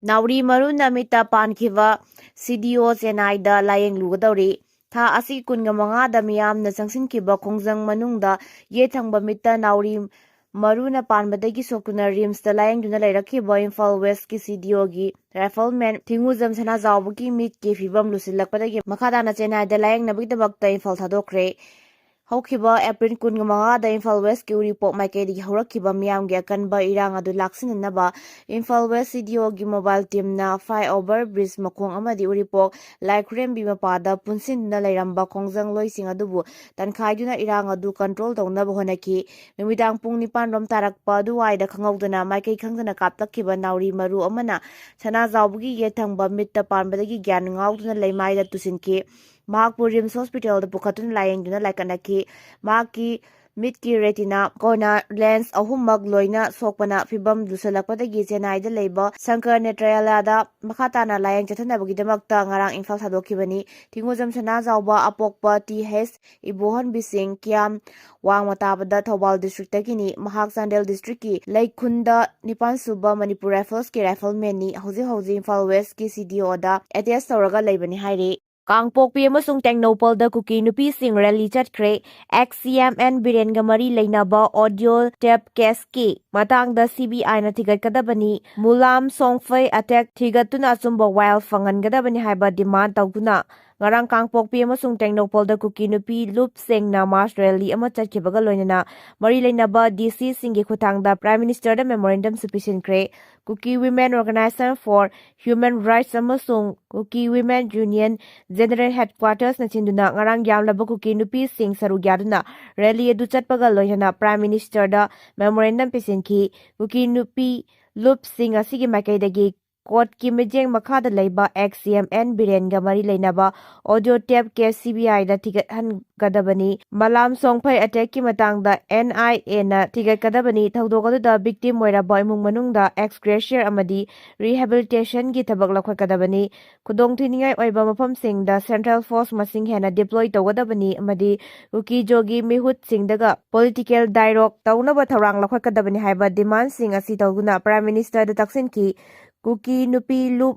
Naori maruna mitta pankhiba CDO Chennai da layeng lugadori. Tha asi kunga mangada miyamna changsinkiba khongjang manungda yethangba mitta Naori maruna panbadagi sokuna rims da layeng duna lairakhiba Imphal West ki CDO gi rifleman thinguzam sana zawbuki mit ki fibam lusilakpadagi makhadana Chennai da layeng nabigdabakta Imphal thadokre. Haukiba April kunga mangada Imphal West ki uripok maikedi haurakhiba miyamgi akanba irang adu laksinanaba Imphal West CDO gi mobile team na flyover bridge makhong amadi uripok laikhrembi mapada punsinduna lairamba khongjang loising adubu tankhaiduna irang adu control taunaba honaki numidang pung 9 rom tarakpa duwaida khangawduna maikei khangdana kaptakhiba Naori maru amana sana zawbugi yethangba mitta panbadagi gyan ngawduna leimaida tusinki Manipur Rims Hospital da pukhatun layengduna laikanaki maki mitki retina corner lens ahummak loina sokpana fibam dusalakpadagi Chennai da leiba Shankar Netrayala da makhatana layeng chathanabagidmakta ngarang Imphal thadokibani thinguzam sana zawba apokpa TH Ibohan Bising Kiam wangmatabada Thobal district tagini mahak Chandel district ki Laikhunda Nipan Suba Manipur Rifles ki rifleman ni hauji Imphal West ki CDO da attest tawraga leibani hairi Kangpokpi amasung Technopal da Kuki nupi sing rally chatkhre XCMN Birenga mari leinaba audio tape case ki matang da CBI na thigatkadabani mulam songfai attack thigatuna achumba wild fangangadabani haiba demand tawduna ngarang Kangpokpi amasung Technopal da Kuki nupi loop sing na march rally ama chatkibaga loinana mari leinaba DC singgi khutangda Prime Minister da memorandum supisinkhre Kuki Women Organization for Human Rights amasung Kuki Women Union General Headquarters na chinduna ngarang yamlaba Kuki nupi sing sarugyaduna rally edu chatpaga loinana Prime Minister da memorandum pisinki Kuki nupi loop sing asigi makaidagi Court ki mijeng makhada leiba XCMN Birenga mari leinaba audio tape case CBI da ticket han gadabani malam songphai attack ki matangda NIA na ticket kadabani thaudokadu da victim moiraba imung manungda ex gracier amadi rehabilitation gi thabak lakhoi kadabani khudong thiningai oiba mafam singda central force masing hena deploy tawgadabani amadi uki jogi mihut singdaga political dialogue tawnaba tharang lakhoi kadabani haiba demand sing asi tawguna Prime Minister da taksin ki Kuki nupi loop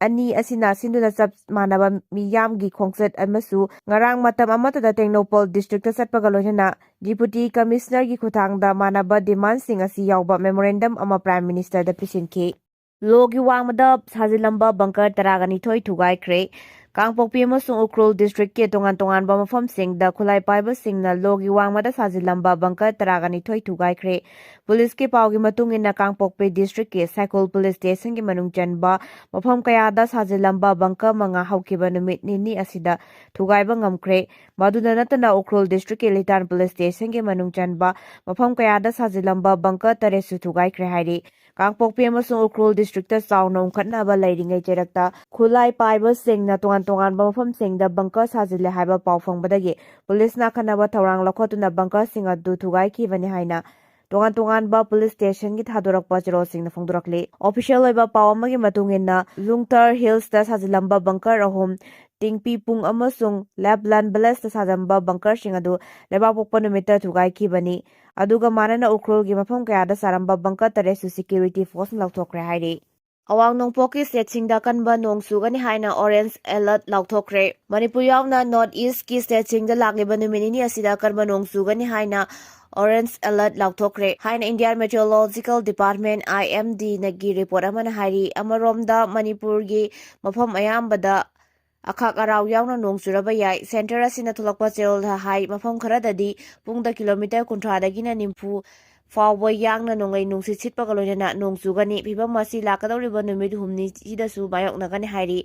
ani asina sinduna chap manaba miyamgi khongchat amasu ngarang matam amatada Technopal district satpaga loina deputy commissioner gi khuthangda manaba demand sing asi yawba memorandum ama Prime Minister da pisinki logi wangmada sajilamba bunker taragani thoi thugaikre Kangpokpi amasung Ukrul district ke tongan mafam sing da khulai paiba singna logi wangmada sajilamba bunker taragani thoi thugaikre Police ke paugi matungina Kangpokpi district ke Cycle police station ki manung chanba mafam kayada sajilamba bunker manga haukiba numit nini asida thugaiba ngamkre maduna natana Ukrul district ke Litan police station ke manung chanba mafam kayada sajilamba bunker taresu thugaikre hairi Kangpokpi amasung Ukrul district ta chawna ungkhatnaba leiringai cherakta khulai paiba singna tongan mafam singda bunker sajile haiba pau fangbadagi police na khanaba thawrang lakhotuna bunker sing adu thugaikibani haina tongan ba police station gi thadorakpa chero singna phongdorakle official oiba pau amagi matungina Lungtar Hills ta sajilamba bunker ahom tingpi pung amasung Lapland Blast ta sajamba bunker sing adu leba pokpa numita thugaikibani aduga manana Ukrul gi mafam kayada saramba bunker taresu security force lauthokre hairi Awang Nongpoki state-singda kanba nongsugani haina orange alert lauthokre Manipur yauna north east ki state-singda lagiba numinini asida kanba nongsugani haina orange alert lauthokre haina Indian Meteorological Department IMD nagi report amana hairi amaromda Manipur gi mafam ayambada Akhak arau yauna nong suraba yai center asina thulakpa cherol hai mafam kharadadi pungda kilometer kuntradagina nimfu fawba yangna nongai nungsi sitpaga loinana nongsugani phibam masi lakadawriba numit humni sidasu mayoknagani hairi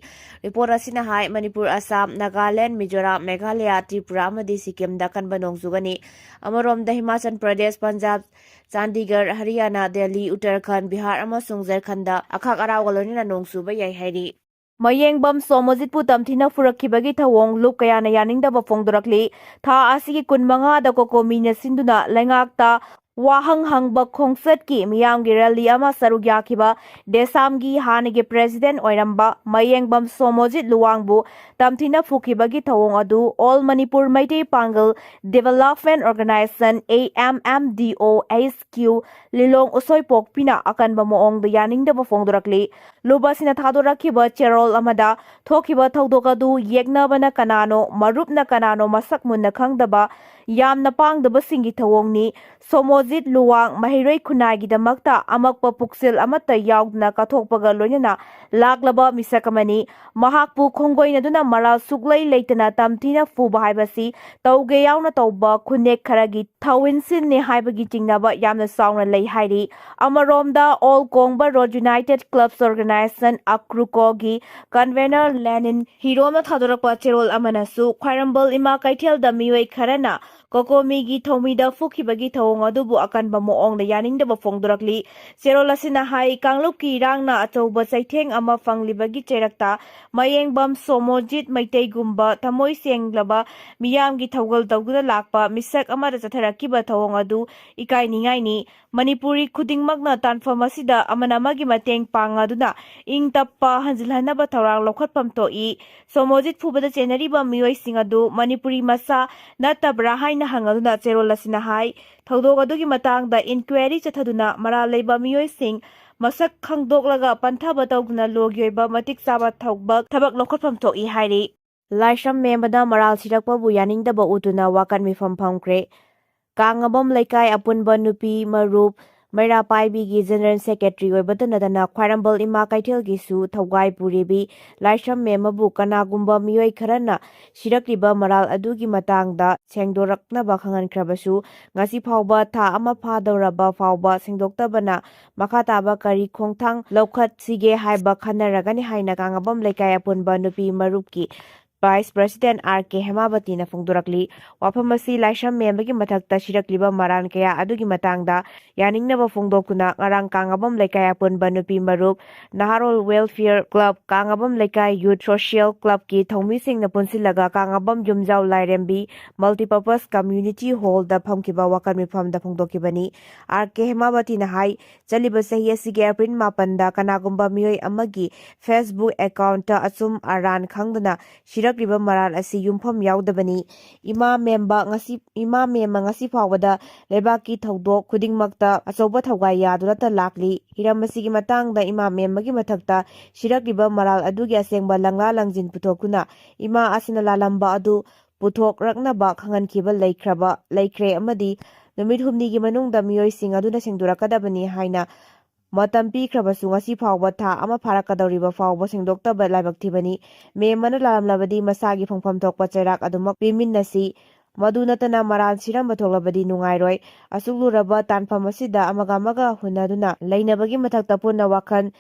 report asina hai Manipur Assam Nagaland Mizoram Meghalaya Tripura amadi Sikkim da kanba nongsugani amaromda Himachal Pradesh Punjab Chandigarh Haryana Delhi Uttarakhand Bihar amasung Jharkhand da akhak arau galonina nongsuba yai hairi Mayengbam Somojitpu tamthina furakibagi thawong lup kayana yaningdaba phongdorakli tha asigi kunmanga da kokomina sinduna lengakta ꯋꯥꯍꯪ ꯍꯪꯕ ꯈꯣꯡꯆꯠꯀꯤ ꯃꯤꯌꯥꯝꯒꯤ rally ꯑꯃ ꯁꯔꯨꯛ ꯌꯥꯈꯤꯕ ꯗꯦꯁꯥꯝꯒꯤ ꯍꯥꯟꯅꯒꯤ president ꯑꯣꯏꯔꯝꯕ ꯃꯌꯦꯡꯕꯝ ꯁꯣꯃꯣꯖꯤꯠ ꯂꯨꯋꯥꯡꯕꯨ ꯇꯝꯊꯤꯅ ꯐꯨꯈꯤꯕꯒꯤ ꯊꯧꯑꯣꯡ ꯑꯗꯨ ꯑꯣꯜ ꯃꯅꯤꯄꯨꯔ ꯃꯩꯇꯩ ꯄꯥꯡꯒꯜ ꯗꯤꯚꯦꯂꯞꯃꯦꯟꯠ ꯑꯣꯔꯒꯅꯥꯏꯖꯦꯁꯟ AMMDOHQ ꯂꯤꯂꯣꯡ ꯎꯁꯣꯏꯄꯣꯛꯄꯤꯅ ꯑꯀꯟꯕ ꯃꯑꯣꯡꯗ ꯌꯥꯅꯤꯡꯗꯕ ꯐꯣꯡꯗꯣꯔꯛꯂꯤ꯫ ꯂꯨꯕꯁꯤꯅ ꯊꯥꯗꯣꯔꯛꯈꯤꯕ ꯆꯦꯔꯣꯜ ꯑꯃꯗ ꯊꯣꯛꯈꯤꯕ ꯊꯧꯗꯣꯛ ꯑꯗꯨ ꯌꯦꯛꯅꯕꯅ ꯀꯅꯥꯅꯣ, ꯃꯔꯨꯞꯅ ꯀꯅꯥꯅꯣ ꯃꯁꯛ ꯃꯨꯟꯅ ꯈꯪꯗꯕ ꯌꯥꯝꯅ ꯄꯥꯡꯗꯕꯁꯤꯡꯒꯤ ꯊꯧꯑꯣꯡꯅꯤ꯫ ꯁꯣꯃꯣꯖꯤꯠ ꯂꯨꯋꯥꯡ ꯃꯍꯩꯔꯣꯏ ꯈꯨꯟꯅꯥꯏꯒꯤꯗꯃꯛꯇ ꯑꯃꯛꯄ ꯄꯨꯛꯁꯤꯜ ꯑꯃꯠꯇ ꯌꯥꯎꯗꯅ ꯀꯠꯊꯣꯛꯄꯒ ꯂꯣꯏꯅꯅ ꯂꯥꯛꯂꯕ ꯃꯤꯁꯛ ꯑꯃꯅꯤ꯫ ꯃꯍꯥꯛꯄꯨ ꯈꯣꯡꯒꯣꯏꯅꯗꯨꯅ ꯃꯔꯥꯜ ꯁꯨꯛꯂꯩ ꯂꯩꯇꯅ ꯇꯝꯊꯤꯅ ꯐꯨꯕ ꯍꯥꯏꯕꯁꯤ ꯇꯧꯒꯦ ꯌꯥꯎꯅ ꯇꯧꯕ ꯈꯨꯟꯅꯦꯛ ꯈꯔꯒꯤ ꯊꯧꯏꯟꯁꯤꯟꯅꯤ ꯍꯥꯏꯕꯒꯤ ꯆꯤꯡꯅꯕ ꯌꯥꯝꯅ ꯆꯥꯎꯅ ꯂꯩ ꯍꯥꯏꯔꯤ꯫ ꯑꯃꯔꯣꯝꯗ all Kongba road united clubs organisation ꯑꯀ꯭ꯔꯨꯀꯣꯒꯤ ꯀꯟꯚꯦꯅꯔ ꯂꯦꯅꯤꯟ ꯍꯤꯔꯣꯅ ꯊꯥꯗꯣꯔꯛꯄ ꯆꯦꯔꯣꯜ ꯑꯃꯅꯁꯨ ꯈ꯭ꯋꯥꯏꯔꯝꯕꯟ ꯏꯃꯥ ꯀꯩꯊꯦꯜꯗ ꯃꯤꯑꯣꯏ ꯈꯔꯅ ꯀꯣꯀꯣꯃꯤꯒꯤ ꯊꯧꯃꯤꯗ ꯐꯨꯈꯤꯕꯒꯤ ꯊꯧꯑꯣꯡ ꯑꯗꯨꯕꯨ ꯑꯀꯟꯕ ꯃꯑꯣꯡꯗ ꯌꯥꯅꯤꯡꯗꯕ ꯐꯣꯡꯗꯣꯔꯛꯂꯤ꯫ ꯆꯦꯔꯣꯜ ꯑꯁꯤꯅ ꯍꯥꯏ ꯀꯥꯡꯂꯨꯞꯀꯤ ꯏꯔꯥꯡꯅ ꯑꯆꯧꯕ ꯆꯩꯊꯦꯡ ꯑꯃ ꯐꯪꯂꯤꯕꯒꯤ ꯆꯩꯔꯛꯇ ꯃꯌꯦꯡꯕꯝ ꯁꯣꯃꯣꯖꯤꯠ ꯃꯩꯇꯩꯒꯨꯝꯕ ꯊꯃꯣꯏ ꯁꯦꯡꯂꯕ ꯃꯤꯌꯥꯝꯒꯤ ꯊꯧꯒꯜ ꯇꯧꯗꯨꯅ ꯂꯥꯛꯄ ꯃꯤꯁꯛ ꯑꯃꯗ ꯆꯠꯊꯔꯛꯈꯤꯕ ꯊꯧꯑꯣꯡ ꯑꯗꯨ ꯏꯀꯥꯏꯅꯤꯡꯉꯥꯏꯅꯤ꯫ ꯃꯅꯤꯄꯨꯔꯤ ꯈꯨꯗꯤꯡꯃꯛꯅ ꯇꯥꯟꯐꯝ ꯑꯁꯤꯗ ꯑꯃꯅ ꯑꯃꯒꯤ ꯃꯇꯦꯡ ꯄꯥꯡꯉꯗꯨꯅ ꯏꯪ ꯇꯞꯄ ꯍꯟꯖꯤꯜꯍꯟꯅꯕ ꯊꯧꯔꯥꯡ ꯂꯧꯈꯠꯐꯝ ꯊꯣꯛꯏ꯫ ꯁꯣꯃꯣꯖꯤꯠ ꯐꯨꯕꯗ ꯆꯦꯟꯅꯔꯤꯕ ꯃꯤꯑꯣꯏꯁꯤꯡ ꯑꯗꯨ ꯃꯅꯤꯄꯨꯔꯤ ꯃꯆꯥ ꯅꯠꯇꯕ꯭ꯔꯥ ꯍꯥꯏꯅ ꯍꯪꯂꯗꯨꯅ ꯆꯦꯔꯣꯜ ꯑꯁꯤꯅ ꯍꯥꯏ ꯊꯧꯗꯣꯛ ꯑꯗꯨꯒꯤ ꯃꯇꯥꯡꯗ ꯏꯟꯀ꯭ꯋꯥꯏꯔꯤ ꯆꯠꯊꯗꯨꯅ ꯃꯔꯥꯜ ꯂꯩꯕ ꯃꯤꯑꯣꯏꯁꯤꯡ ꯃꯁꯛ ꯈꯪꯗꯣꯛꯂꯒ ꯄꯟꯊꯕ ꯇꯧꯗꯨꯅ ꯂꯣꯒꯤ ꯑꯣꯏꯕ ꯃꯇꯤꯛ ꯆꯥꯕ ꯊꯕꯛ ꯂꯧꯈꯠꯐꯝ ꯊꯣꯛꯏ ꯍꯥꯏꯔꯤ꯫ ꯂꯥꯏꯁ꯭ꯔꯝ ꯃꯦꯝꯕꯅ ꯃꯔꯥꯜ ꯁꯤꯔꯛꯄꯕꯨ ꯌꯥꯅꯤꯡꯗꯕ ꯎꯠꯇꯨꯅ ꯋꯥꯀꯠ ꯃꯤꯐꯝ ꯐꯝꯈ꯭ꯔꯦ꯫ ꯀꯥꯡꯉꯕꯝ ꯂꯩꯀꯥꯏ ꯑꯄꯨꯟꯕ ꯅꯨꯄꯤ ꯃꯔꯨꯞ ꯃꯩꯔꯥꯄꯥꯏꯕꯤꯒꯤ ꯖꯦꯅꯔꯦꯜ ꯁꯦꯀ꯭ꯔꯦꯇꯔꯤ ꯑꯣꯏꯕꯇ ꯅꯠꯇꯅ ꯈ꯭ꯋꯥꯏꯔꯝꯕꯟ ꯏꯃꯥ ꯀꯩꯊꯦꯜꯒꯤꯁꯨ ꯊꯧꯒꯥꯏ ꯄꯨꯔꯤꯕꯤ ꯂꯥꯏꯁ꯭ꯔꯝ ꯃꯦꯝꯕꯕꯨ ꯀꯅꯥꯒꯨꯝꯕ ꯃꯤꯑꯣꯏ ꯈꯔꯅ ꯁꯤꯔꯛꯂꯤꯕ ꯃꯔꯥꯜ ꯑꯗꯨꯒꯤ ꯃꯇꯥꯡꯗ ꯁꯦꯡꯗꯣꯔꯛꯅꯕ ꯈꯪꯍꯟꯈ꯭ꯔꯕꯁꯨ ꯉꯁꯤ ꯐꯥꯎꯕ ꯊꯥ ꯑꯃ ꯐꯥꯗꯧꯔꯕ ꯐꯥꯎꯕ ꯁꯦꯡꯗꯣꯛꯇꯕꯅ ꯃꯈꯥ ꯇꯥꯕ ꯀꯔꯤ ꯈꯣꯡꯊꯥꯡ ꯂꯧꯈꯠꯁꯤꯒꯦ ꯍꯥꯏꯕ ꯈꯟꯅꯔꯒꯅꯤ ꯍꯥꯏꯅ ꯀꯥꯡꯉꯕꯝ ꯂꯩꯀꯥꯏ ꯑꯄꯨꯟꯕ ꯅꯨꯄꯤ ꯃꯔꯨꯞꯀꯤ ꯚꯥꯏꯁ ꯄ꯭ꯔꯁꯤꯗꯦꯟꯠ ꯑꯥꯔ.ꯀꯦ. ꯍꯦꯃꯥꯕꯇꯤꯅ ꯐꯣꯡꯗꯣꯔꯛꯂꯤ꯫ ꯋꯥꯐꯝ ꯑꯁꯤ ꯂꯥꯏꯁ꯭ꯔꯝ ꯃꯦꯝꯕꯒꯤ ꯃꯊꯛꯇ ꯁꯤꯔꯛꯂꯤꯕ ꯃꯔꯥꯜ ꯀꯌꯥ ꯑꯗꯨꯒꯤ ꯃꯇꯥꯡꯗ ꯌꯥꯅꯤꯡꯗꯕ ꯐꯣꯡꯗꯣꯛꯇꯨꯅ ꯉꯔꯥꯡ ꯀꯥꯡꯉꯕꯝ ꯂꯩꯀꯥꯏ ꯑꯄꯨꯟꯕ ꯅꯨꯄꯤ ꯃꯔꯨꯞ, ꯅꯍꯥꯔꯣꯜ ꯋꯦꯜꯐꯤꯌꯔ ꯀ꯭ꯂꯕ, ꯀꯥꯡꯉꯕꯝ ꯂꯩꯀꯥꯏ ꯌꯨꯊ ꯁꯣꯁꯤꯌꯦꯜ ꯀ꯭ꯂꯕꯀꯤ ꯊꯧꯃꯤꯁꯤꯡꯅ ꯄꯨꯟꯁꯤꯜꯂꯒ ꯀꯥꯡꯉꯕꯝ ꯌꯨꯝꯖꯥꯎ ꯂꯥꯏꯔꯦꯝꯕꯤ ꯃꯜꯇꯤꯄꯔꯄꯁ ꯀꯝꯃ꯭ꯌꯨꯅꯤꯇꯤ ꯍꯣꯜꯗ ꯐꯝꯈꯤꯕ ꯋꯥꯀꯠ ꯃꯤꯐꯝꯗ ꯐꯣꯡꯗꯣꯛꯈꯤꯕꯅꯤ꯫ ꯑꯥꯔ.ꯀꯦ. ꯍꯦꯃꯥꯕꯇꯤꯅ ꯍꯥꯏ ꯆꯠꯂꯤꯕ ꯆꯍꯤ ꯑꯁꯤꯒꯤ ꯑꯦꯄ꯭ꯔꯤꯜ 7ꯗ ꯀꯅꯥꯒꯨꯝꯕ ꯃꯤꯑꯣꯏ ꯑꯃꯒꯤ ꯐꯦꯁꯕꯨꯛ ꯑꯦꯀꯥꯎꯟꯠꯇ ꯑꯆꯨꯝ ꯑꯔꯥꯟ ꯈꯪꯗꯅ ꯁꯤꯔꯛꯂꯤꯕ ꯃꯔꯥꯜ ꯑꯁꯤ ꯌꯨꯝꯐꯝ ꯌꯥꯎꯗꯕꯅꯤ꯫ ꯏꯃꯥ ꯃꯦꯝꯕ ꯉꯁꯤ ꯐꯥꯎꯕꯗ ꯂꯩꯕꯥꯛꯀꯤ ꯊꯧꯗꯣꯛ ꯈꯨꯗꯤꯡꯃꯛꯇ ꯑꯆꯧꯕ ꯊꯧꯒꯥꯏ ꯌꯥꯗꯨꯅꯇ ꯂꯥꯛꯂꯤ꯫ ꯍꯤꯔꯝ ꯑꯁꯤꯒꯤ ꯃꯇꯥꯡꯗ ꯏꯃꯥ ꯃꯦꯝꯕꯒꯤ ꯃꯊꯛꯇ ꯁꯤꯔꯛꯂꯤꯕ ꯃꯔꯥꯜ ꯑꯗꯨꯒꯤ ꯑꯁꯦꯡꯕ ꯂꯪꯂꯥ ꯂꯪꯖꯤꯟ ꯄꯨꯊꯣꯛꯇꯨꯅ ꯏꯃꯥ ꯑꯁꯤꯅ ꯂꯥꯜꯂꯝꯕ ꯑꯗꯨ ꯄꯨꯊꯣꯛꯔꯛꯅꯕ ꯈꯪꯍꯟꯈꯤꯕ ꯂꯩꯈ꯭ꯔꯦ ꯑꯃꯗꯤ ꯅꯨꯃꯤꯠ ꯍꯨꯝꯅꯤꯒꯤ ꯃꯅꯨꯡꯗ ꯃꯤꯑꯣꯏꯁꯤꯡ ꯑꯗꯨꯅ ꯁꯦꯡꯗꯣꯔꯛꯀꯗꯕꯅꯤ ꯍꯥꯏꯅ ꯃꯇꯝ ꯄꯤꯈ꯭ꯔꯕꯁꯨ ꯉꯁꯤ ꯐꯥꯎꯕ ꯊꯥ ꯑꯃ ꯐꯥꯔꯛꯀꯗꯧꯔꯤꯕ ꯐꯥꯎꯕ ꯁꯦꯡꯗꯣꯛꯇꯕ ꯂꯥꯏꯕꯛ ꯊꯤꯕꯅꯤ꯫ ꯃꯦꯝꯕꯅ ꯂꯥꯜꯂꯝꯂꯕꯗꯤ ꯃꯁꯥꯒꯤ ꯐꯪꯐꯝ ꯊꯣꯛꯄ ꯆꯩꯔꯥꯛ ꯑꯗꯨꯃꯛ ꯄꯤꯃꯤꯟꯅꯁꯤ꯫ ꯃꯗꯨ ꯅꯠꯇꯅ ꯃꯔꯥꯜ ꯁꯤꯔꯝꯕ ꯊꯣꯛꯂꯕꯗꯤ ꯅꯨꯡꯉꯥꯏꯔꯣꯏ꯫ ꯑꯁꯨꯛ ꯂꯨꯔꯕ ꯇꯥꯟꯐꯝ ꯑꯁꯤꯗ ꯑꯃꯒ ꯍꯨꯟꯅꯗꯨꯅ ꯂꯩꯅꯕꯒꯤ ꯃꯊꯛꯇ ꯄꯨꯟꯅ ꯋꯥꯈꯜ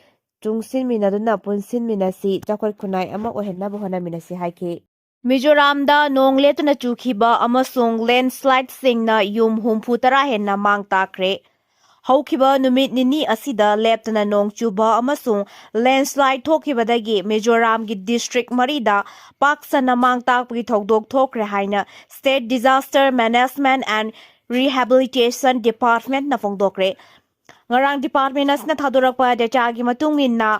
ꯆꯨꯡꯁꯤꯟꯃꯤꯟꯅꯗꯨꯅ ꯄꯨꯟꯁꯤꯟꯃꯤꯟꯅꯁꯤ, ꯆꯥꯎꯈꯠ ꯈꯨꯟꯅꯥꯏ ꯑꯃ ꯑꯣꯏꯍꯟꯅꯕ ꯍꯣꯠꯅꯃꯤꯟꯅꯁꯤ ꯍꯥꯏꯈꯤ꯫ ꯃꯤꯖꯣꯔꯥꯝꯗ ꯅꯣꯡ ꯂꯦꯞꯇꯅ ꯆꯨꯈꯤꯕ ꯑꯃꯁꯨꯡ ꯂꯦꯟꯗꯁ꯭ꯂꯥꯏꯗꯁꯤꯡꯅ ꯌꯨꯝ 70 ꯍꯦꯟꯅ ꯃꯥꯡ ꯇꯥꯛꯈ꯭ꯔꯦ꯫ ꯍꯧꯈꯤꯕ ꯅꯨꯃꯤꯠ ꯅꯤꯅꯤ ꯑꯁꯤꯗ ꯂꯦꯞꯇꯅ ꯅꯣꯡ ꯆꯨꯕ ꯑꯃꯁꯨꯡ ꯂꯦꯟꯗꯁ꯭ꯂꯥꯏꯗ ꯊꯣꯛꯈꯤꯕꯗꯒꯤ ꯃꯤꯖꯣꯔꯥꯝꯒꯤ ꯗꯤꯁꯇ꯭ꯔꯤꯛ 4ꯗ ꯄꯥꯛ ꯁꯟꯅ ꯃꯥꯡ ꯇꯥꯛꯄꯒꯤ ꯊꯧꯗꯣꯛ ꯊꯣꯛꯈ꯭ꯔꯦ ꯍꯥꯏꯅ state disaster management and rehabilitation ꯗꯤꯄꯥꯔꯠꯃꯦꯟꯠꯅ ꯐꯣꯡꯗꯣꯛꯈ꯭ꯔꯦ꯫ ꯉꯔꯥꯡ ꯗꯤꯄꯥꯔꯠꯃꯦꯟꯠ ꯑꯁꯤꯅ ꯊꯥꯗꯣꯔꯛꯄ ꯗꯦꯇꯥꯒꯤ ꯃꯇꯨꯡ ꯏꯟꯅ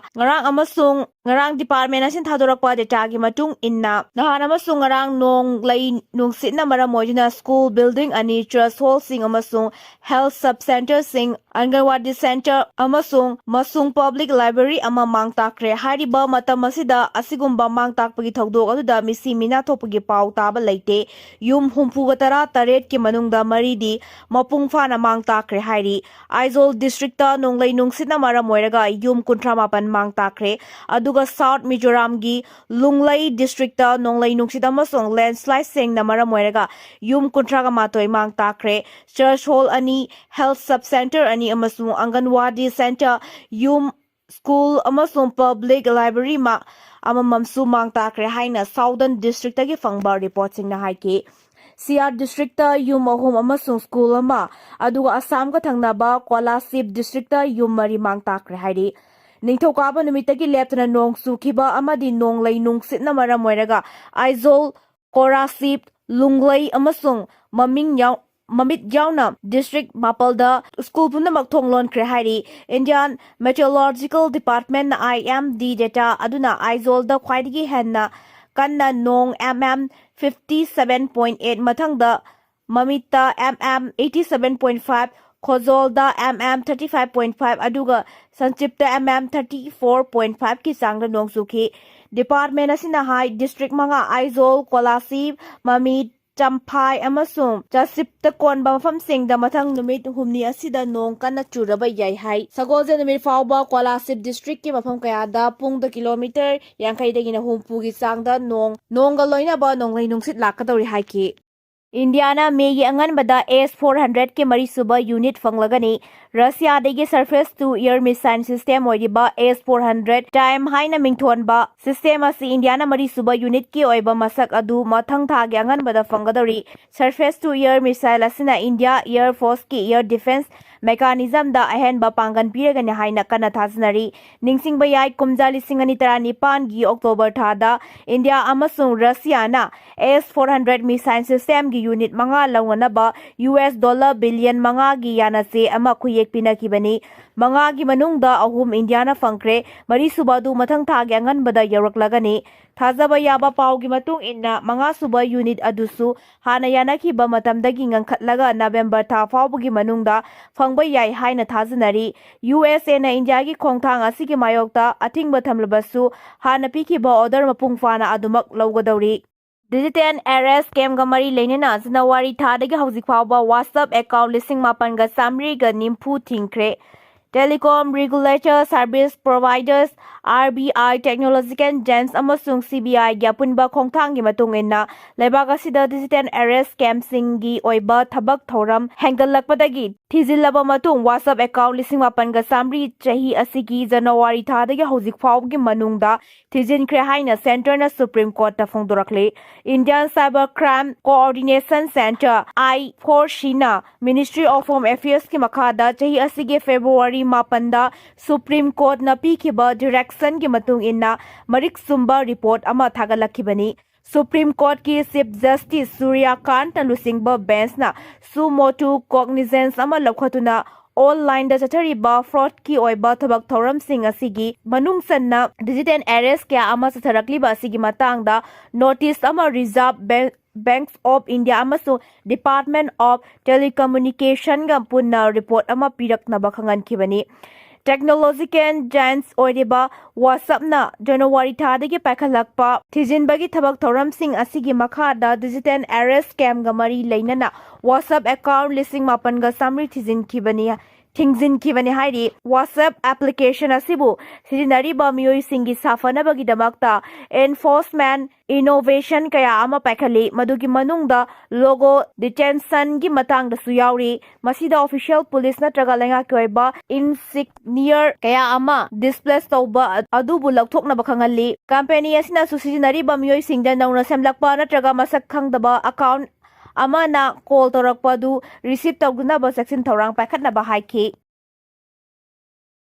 ꯅꯍꯥꯟ ꯑꯃꯁꯨꯡ ꯉꯔꯥꯡ ꯅꯣꯡꯂꯩ ꯅꯨꯡꯁꯤꯠꯅ ꯃꯔꯝ ꯑꯣꯏꯗꯨꯅ ꯁ꯭ꯀꯨꯜ ꯕꯤꯜꯗꯤꯡ ꯑꯅꯤ, ꯆꯔꯆ ꯍꯣꯜꯁꯤꯡ ꯑꯃꯁꯨꯡ ꯍꯦꯜꯊ ꯁꯕ ꯁꯦꯟꯇꯔꯁꯤꯡ, ꯑꯪꯒꯟꯋꯥꯗꯤ ꯁꯦꯟꯇꯔ ꯑꯃꯁꯨꯡ ꯄꯕ꯭ꯂꯤꯛ ꯂꯥꯏꯕ꯭ꯔꯦꯔꯤ ꯑꯃ ꯃꯥꯡ ꯇꯥꯛꯈ꯭ꯔꯦ꯫ ꯍꯥꯏꯔꯤꯕ ꯃꯇꯝ ꯑꯁꯤꯗ ꯑꯁꯤꯒꯨꯝꯕ ꯃꯥꯡ ꯇꯥꯛꯄꯒꯤ ꯊꯧꯗꯣꯛ ꯑꯗꯨꯗ ꯃꯤꯁꯤ ꯃꯤꯅꯥ ꯊꯣꯛꯄꯒꯤ ꯄꯥꯎ ꯇꯥꯕ ꯂꯩꯇꯦ꯫ ꯌꯨꯝ 78ꯀꯤ ꯃꯅꯨꯡꯗ 4ꯗꯤ ꯃꯄꯨꯡ ꯐꯥꯅ ꯃꯥꯡ ꯇꯥꯛꯈ꯭ꯔꯦ ꯍꯥꯏꯔꯤ꯫ ꯑꯥꯏꯖꯣꯜ ꯗꯤꯁꯇ꯭ꯔꯤꯛꯇ ꯅꯣꯡꯂꯩ ꯅꯨꯡꯁꯤꯠꯅ ꯃꯔꯝ ꯑꯣꯏꯔꯒ ꯌꯨꯝ 38 ꯃꯥꯡ ꯇꯥꯛꯈ꯭ꯔꯦ꯫ ꯑꯗꯨꯒ ꯁꯥꯎꯊ ꯃꯤꯖꯣꯔꯥꯝꯒꯤ ꯂꯨꯡꯂꯩ ꯗꯤꯁꯇ꯭ꯔꯤꯛꯇ ꯅꯣꯡꯂꯩ ꯅꯨꯡꯁꯤꯠ ꯑꯃꯁꯨꯡ ꯂꯦꯟꯗꯁ꯭ꯂꯥꯏꯗꯁꯤꯡꯅ ꯃꯔꯝ ꯑꯣꯏꯔꯒ ꯌꯨꯝ 39 ꯃꯥꯡ ꯇꯥꯛꯈ꯭ꯔꯦ꯫ ꯆꯔꯆ ꯍꯣꯜ 2, ꯍꯦꯜꯊ ꯁꯕ ꯁꯦꯟꯇꯔ 2 ꯑꯃꯁꯨꯡ ꯑꯪꯒꯟꯋꯥꯗꯤ ꯁꯦꯟꯇꯔ, ꯌꯨꯝ, ꯁ꯭ꯀꯨꯜ ꯑꯃꯁꯨꯡ ꯄꯕ꯭ꯂꯤꯛ ꯂꯥꯏꯕ꯭ꯔꯦꯔꯤ ꯑꯃꯃꯝꯁꯨ ꯃꯥꯡ ꯇꯥꯛꯈ꯭ꯔꯦ ꯍꯥꯏꯅ ꯁꯥꯎꯗꯔꯟ ꯗꯤꯁꯇ꯭ꯔꯤꯛꯇꯒꯤ ꯐꯪꯕ ꯔꯤꯄꯣꯔꯠꯁꯤꯡꯅ ꯍꯥꯏꯈꯤ꯫ ꯁꯤꯌꯥꯔ ꯗꯤꯁꯇ꯭ꯔꯤꯛꯇ ꯌꯨꯝ 3 ꯑꯃꯁꯨꯡ ꯁ꯭ꯀꯨꯜ 1, ꯑꯗꯨꯒ ꯑꯁꯥꯝꯒ ꯊꯪꯅꯕ ꯀꯣꯂꯥꯁꯤꯕ ꯗꯤꯁꯇ꯭ꯔꯤꯛꯇ ꯌꯨꯝ 4 ꯃꯥꯡ ꯇꯥꯛꯈ꯭ꯔꯦ ꯍꯥꯏꯔꯤ꯫ ꯅꯤꯡꯊꯧꯀꯥꯕ ꯅꯨꯃꯤꯠꯇꯒꯤ ꯂꯦꯞꯇꯅ ꯅꯣꯡ ꯆꯨꯈꯤꯕ ꯑꯃꯗꯤ ꯅꯣꯡꯂꯩ ꯅꯨꯡꯁꯤꯠꯅ ꯃꯔꯝ ꯑꯣꯏꯔꯒ ꯑꯥꯏꯖꯣꯜ, ꯀꯣꯔꯥꯁꯤꯕ, ꯂꯨꯡꯂꯩ ꯑꯃꯁꯨꯡ mamit yauna district mapalda school punamak thonglonkhre hairi Indian Meteorological Department na IMD data aduna aizol da khwaidagi henna kanna nong mm 57.8 mathangda mamita mm 87.5 khozolda mm 35.5 aduga sanchipta mm 34.5 ki sangda nong sukhi department asina hai district manga aizol kolasi mamit Champhai amasung Jasipta konba mafamsingda mathang numit humni asida nong kana churaba yai hai Sagolje numit fauba Kolasip district ki mafam kayada pungda kilometer yankai dagina humpu gi sangda nongga loina ba nonglai nungsit lakadori hai ki Indiana Megi anganbada S-400 ke marisuba unit fanglagani Russia degi surface to air missile system oiba S-400 time haina mingthonba system asi Indiana marisuba unit ki oiba masak adu mathang thagi anganbada fangadori surface to air missile asina India Air Force ki air defense mechanism da ahenba pangan piragani haina kana thajnari ningsingba yai kumja lising ani tara nipan gi October thada India amasung Russia na S-400 missile system gi unit manga lawnaba US dollar billion manga gi yana se ama khuyek pinakibani manga gi manungda ahum Indiana fangkre mari subadu mathang thagi anganbada yaraklagani thajaba yaba pau gi matung inna manga suba unit adusu hana yana khiba matamdagi ngangkhatlaga November tha faubugi manungda fangba yai haina thajnari USA na India gi khongthang asigi mayokta athingba thamlabasu hana pikhiba order mapung fana adumak lawgadori Digital arrest scam ga mari leinena January thadagi hauzik fauba WhatsApp account lising mapan ga samri ga nimpu thingkre Telecom Regulator Service Providers RBI Technological Gens amasung CBI gi apunba khongthang gi matung inna lebak asida digital arrest scam singi oiba thabak thoram hengalakpadagi thizilaba matung WhatsApp account lising mapan ga samri chahi asigi January thadagi hauzik faugi manungda thijinkre haina center na Supreme Court ta phongdorakle Indian Cyber Crime Coordination Center I4SHINA Ministry of Home Affairs ki makhada chahi asigi February mapanda Supreme Court na pikhiba direction ki matung inna marik sumba report ama thagalakibani Supreme Court ki Chief Justice Surya Kant na lusingba bench na sumotu cognizance ama lakhatuna online da chathariba fraud ki oiba thabak thoram sing asigi manung sanna digital arrest kya ama chatharakliba asigi matangda notice ama reserve Banks of India amasu Department of Telecommunication ga punna report ama piraknaba khangankibani Technological giants oiba WhatsApp na January thadagi pakhalakpa thijinbagi thabak thoram sing asigi makhada digital arrest scam ga mari leinana WhatsApp account listing mapan ga samri thingzin hairi WhatsApp application asibu sijinariba miyoi singi safanabagi damakta enforcement innovation kaya ama pakhali madugi manungda logo detention gi matang da suyauri masida official police natraga lenga koiba insignia kaya ama displace tauba adubu lakthokna bakhangali company asina sijinariba miyoi singda nauna semlakpa natraga masak khangdaba account ama na call torakpa du receive tawguna ba section thorang pakhatna ba haiki